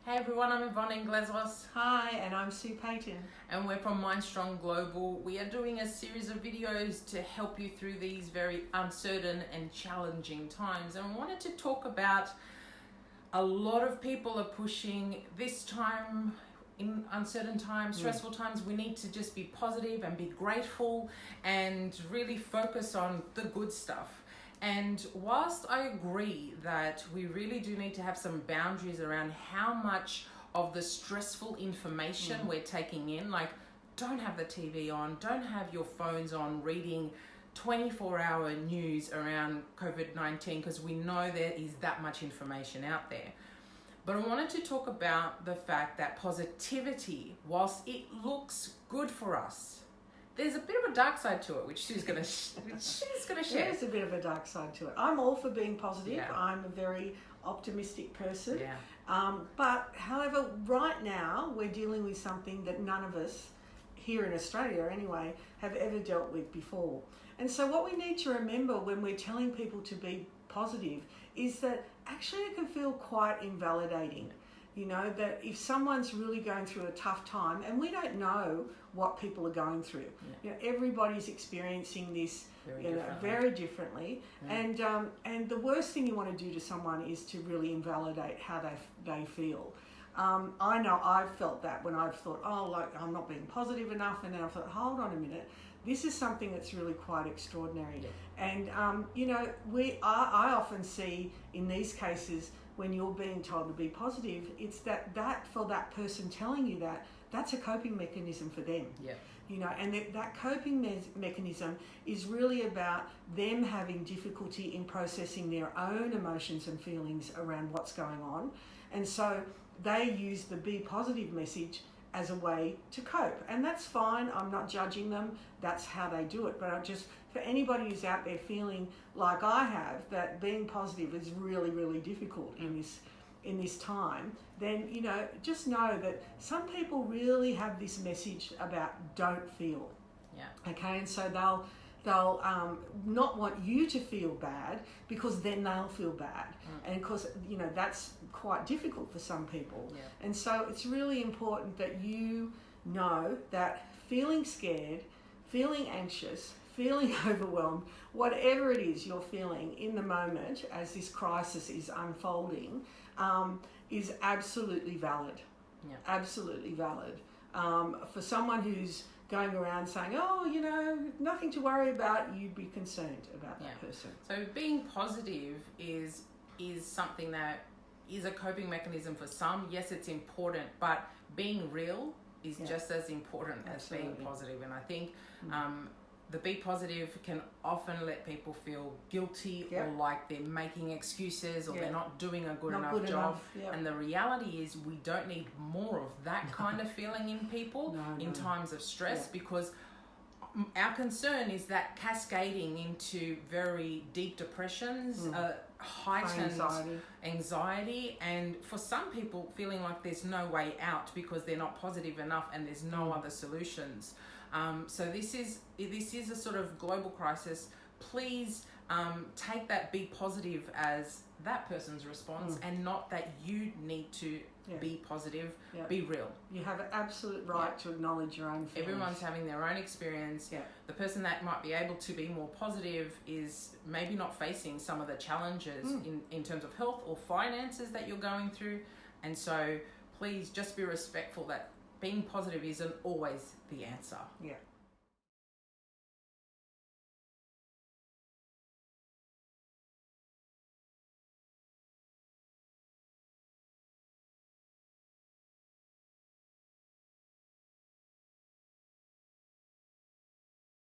Hey everyone, I'm Yvonne Ingleswas. Hi, and I'm Sue Payton. And we're from Mindstrong Global. We are doing a series of videos to help you through these very uncertain and challenging times. And we wanted to talk about a lot of people are pushing this time, in uncertain times, stressful times, we need to just be positive and be grateful and really focus on the good stuff. And whilst I agree that we really do need to have some boundaries around how much of the stressful information we're taking in, like don't have the TV on, don't have your phones on reading 24-hour news around COVID-19 because we know there is that much information out there. But I wanted to talk about the fact that positivity, whilst it looks good for us, there's a bit of a dark side to it, which she's going to share. There's a bit of a dark side to it. I'm all for being positive. Yeah. I'm a very optimistic person. Yeah. But however, right now we're dealing with something that none of us here in Australia anyway have ever dealt with before. And so what we need to remember when we're telling people to be positive is that actually it can feel quite invalidating. You know, that if someone's really going through a tough time, and we don't know what people are going through, you know, everybody's experiencing this very differently. Yeah. And the worst thing you want to do to someone is to really invalidate how they feel. I know I've felt that when I've thought, I'm not being positive enough, and then I've thought, hold on a minute, this is something that's really quite extraordinary. Yeah. And I often see in these cases, when you're being told to be positive, it's that for that person telling you that's a coping mechanism for them. Yeah. You know, and that coping mechanism is really about them having difficulty in processing their own emotions and feelings around what's going on. And so they use the be positive message as a way to cope. And that's fine. I'm not judging them. That's how they do it. But for anybody who's out there feeling like I have, that being positive is really, really difficult in this time, then, you know, just know that some people really have this message about don't feel. Yeah. Okay, and so they'll not want you to feel bad because then they'll feel bad. And of course, you know, that's quite difficult for some people. Yeah. And so it's really important that you know that feeling scared, feeling anxious, feeling overwhelmed, whatever it is you're feeling in the moment as this crisis is unfolding, is absolutely valid. Yeah. Absolutely valid. For someone who's going around saying, nothing to worry about, you'd be concerned about that person. So being positive is something that is a coping mechanism for some. Yes, it's important, but being real is just as important as being positive. And I think the be positive can often let people feel guilty or like they're making excuses or they're not doing a good enough job. Yep. And the reality is we don't need more of that kind of feeling in people in times of stress, because our concern is that cascading into very deep depressions, heightened anxiety, and for some people feeling like there's no way out because they're not positive enough and there's no other solutions. So this is a sort of global crisis. Please take that be positive as that person's response and not that you need to be positive. Be real. You have an absolute right to acknowledge your own feelings. Everyone's having their own experience. The person that might be able to be more positive is maybe not facing some of the challenges in terms of health or finances that you're going through. And so please just be respectful that being positive isn't always the answer. Yeah.